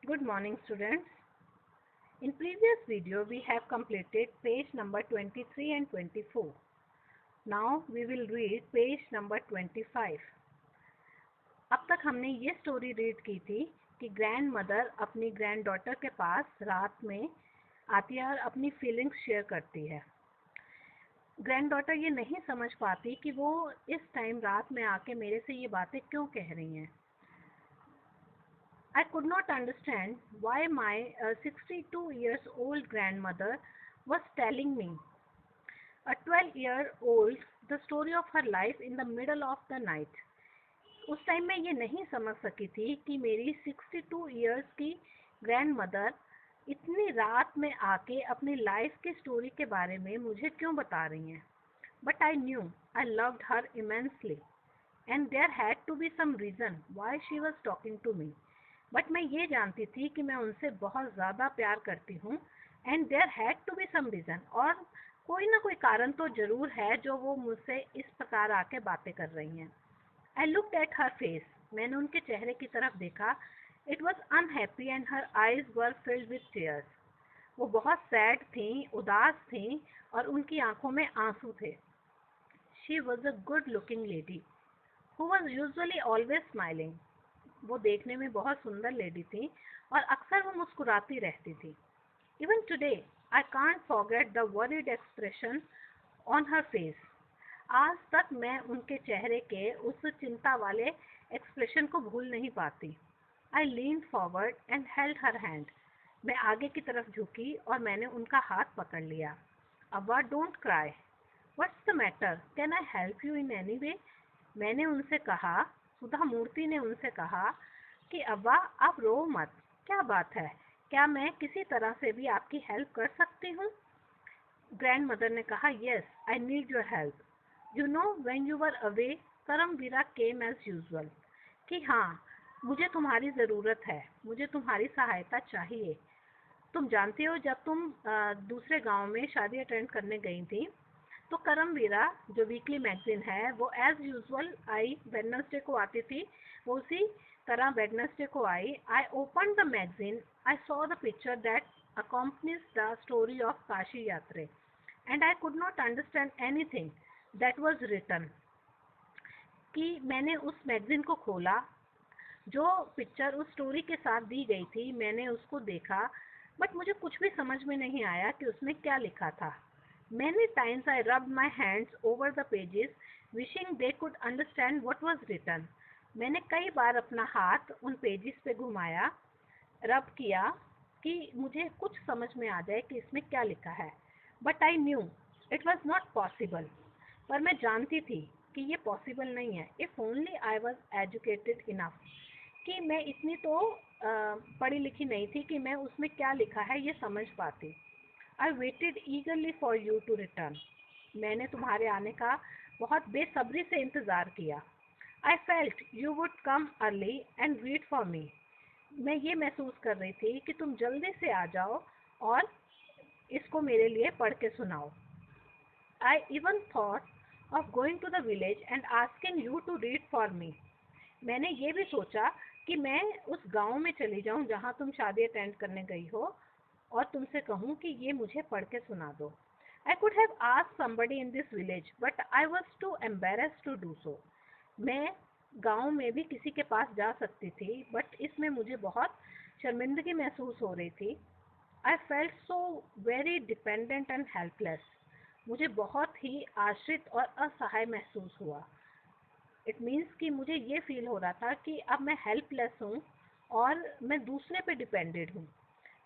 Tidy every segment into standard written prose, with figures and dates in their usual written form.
Good morning, students. In previous video, we have completed page number 23 and 24. Now we will read page number 25. अब तक हमने ये story read की थी कि ग्रैंड मदर अपनी ग्रैंड डॉटर के पास रात में आती है और अपनी फीलिंग्स शेयर करती है। ग्रैंड डॉटर ये नहीं समझ पाती कि वो इस टाइम रात में आके मेरे से ये बातें क्यों कह रही हैं। I could not understand why my 62 years old grandmother was telling me, a 12-year-old, the story of her life in the middle of the night. उस टाइम मैं ये नहीं समझ सकी थी कि मेरी 62 इयर्स की ग्रैंड मदर इतनी रात में आके अपनी लाइफ की स्टोरी के बारे में मुझे क्यों बता रही हैं। But I knew I loved her immensely and there had to be some reason why she was talking to me. बट मैं ये जानती थी कि मैं उनसे बहुत ज़्यादा प्यार करती हूँ and there had to be some reason, और कोई ना कोई कारण तो ज़रूर है जो वो मुझसे इस प्रकार आके बातें कर रही हैं। I looked at her face, मैंने उनके चेहरे की तरफ देखा। It was unhappy and her eyes were filled with tears. वो बहुत सैड थी, उदास थी और उनकी आंखों में आंसू थे। She was a good looking lady who was usually always smiling. वो देखने में बहुत सुंदर लेडी थी और अक्सर वो मुस्कुराती रहती थी। Even today I can't forget the worried expression on her face. आज तक मैं उनके चेहरे के उस चिंता वाले एक्सप्रेशन को भूल नहीं पाती। I lean forward and held her hand. मैं आगे की तरफ झुकी और मैंने उनका हाथ पकड़ लिया। अब्बा, don't cry. What's the matter? Can I help you in any way? मैंने उनसे कहा। सुधा मूर्ति ने उनसे कहा कि अब्बा, आप रो मत, क्या बात है, क्या मैं किसी तरह से भी आपकी हेल्प कर सकती हूँ? ग्रैंड मदर ने कहा, yes, I need your help. You know when you were away, Karamveera came as usual. कि हाँ, मुझे तुम्हारी ज़रूरत है, मुझे तुम्हारी सहायता चाहिए। तुम जानती हो, जब तुम दूसरे गांव में शादी अटेंड करने गई थी तो करमवीरा जो वीकली मैगजीन है वो एज यूजुअल आई, वेडनेसडे को आती थी, वो उसी तरह वेडनेसडे को आई। I open the magazine, I saw the picture that accompanies the story of Kashi Yatre and I could not understand anything that was written। कि मैंने उस मैगजीन को खोला, जो पिक्चर उस स्टोरी के साथ दी गई थी मैंने उसको देखा, बट मुझे कुछ भी समझ में नहीं आया कि उसमें क्या लिखा था। Many times I rubbed my hands over the pages, wishing they could understand what was written। मैंने कई बार अपना हाथ उन पेजेस पे घुमाया, रब किया कि मुझे कुछ समझ में आ जाए कि इसमें क्या लिखा है। But I knew it was not possible. पर मैं जानती थी कि ये पॉसिबल नहीं है। If only I was educated enough, कि मैं इतनी तो पढ़ी लिखी नहीं थी कि मैं उसमें क्या लिखा है ये समझ पाती। I waited eagerly for you to return. मैंने तुम्हारे आने का बहुत बेसब्री से इंतज़ार किया। I felt you would come early and read for me. मैं ये महसूस कर रही थी कि तुम जल्दी से आ जाओ और इसको मेरे लिए पढ़ के सुनाओ। I even thought of going to the village and asking you to read for me. मैंने ये भी सोचा कि मैं उस गांव में चली जाऊं जहां तुम शादी अटेंड करने गई हो और तुमसे कहूं कि ये मुझे पढ़ के सुना दो। I could have asked somebody in this village but I was too embarrassed to do so. मैं गांव में भी किसी के पास जा सकती थी, बट इसमें मुझे बहुत शर्मिंदगी महसूस हो रही थी। I felt so very dependent and helpless. मुझे बहुत ही आश्रित और असहाय महसूस हुआ। इट मीन्स कि मुझे ये फील हो रहा था कि अब मैं हेल्पलेस हूँ और मैं दूसरे पे डिपेंडेड हूँ।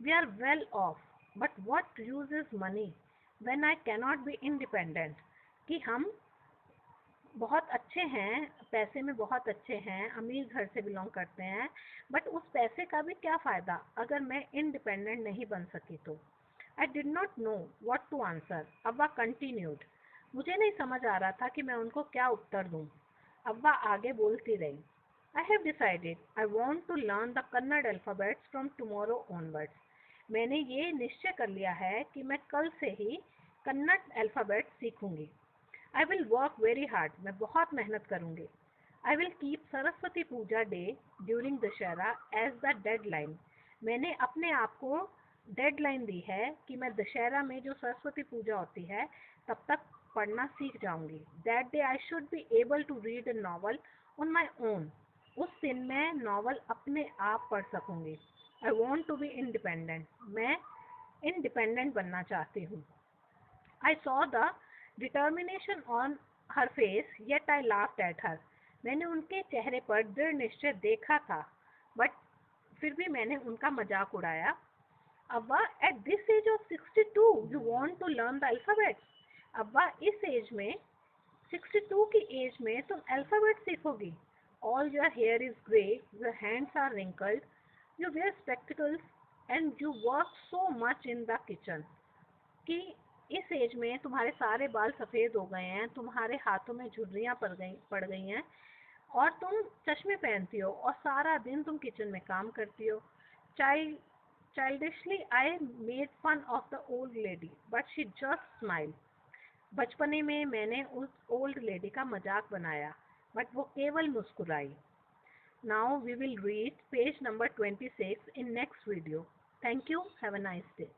We are well off, but what use is money when I cannot be independent. कि हम बहुत अच्छे हैं, पैसे में बहुत अच्छे हैं, अमीर घर से बिलोंग करते हैं, बट उस पैसे का भी क्या फ़ायदा अगर मैं इंडिपेंडेंट नहीं बन सकी तो। I did not know what to answer. अब्बा कंटिन्यूड। मुझे नहीं समझ आ रहा था कि मैं उनको क्या उत्तर दूं। अब्बा आगे बोलती रही। I have decided I want to learn the Kannada alphabets from tomorrow onwards. मैंने ये निश्चय कर लिया है कि मैं कल से ही कन्नड़ अल्फ़ाबेट्स सीखूंगी। I will work very hard, मैं बहुत मेहनत करूंगी। I will keep Saraswati Puja day during Dussehra as the deadline. मैंने अपने आप को डेडलाइन दी है कि मैं दशहरा में जो सरस्वती पूजा होती है तब तक पढ़ना सीख जाऊंगी। That day I should be able to read a novel on my own. उस दिन मैं नॉवल अपने आप पढ़ सकूंगी। I want to be independent. मैं इंडिपेंडेंट बनना चाहती हूँ। I saw the determination on her face, yet I laughed at her. मैंने उनके चेहरे पर दृढ़ निश्चय देखा था, बट फिर भी मैंने उनका मजाक उड़ाया। अब्बा, at this age of 62, you want to learn the alphabet? अब्बा, इस एज में 62 की एज में तुम alphabet सीखोगी। All your hair is grey, your hands are wrinkled, you wear spectacles and you work so much in the kitchen. कि इस as में तुम्हारे सारे बाल सफ़ेद हो गए हैं, तुम्हारे हाथों में झुर्रियाँ पड़ गई हैं और तुम चश्मे पहनती हो और सारा दिन तुम किचन में काम करती हो। Childishly I made fun of the old lady but she just smile. बचपने में मैंने उस ओल्ड लेडी का मजाक बनाया, बट वो केवल मुस्कुराई। Now we will read page number 26 in next video. Thank you. Have a nice day.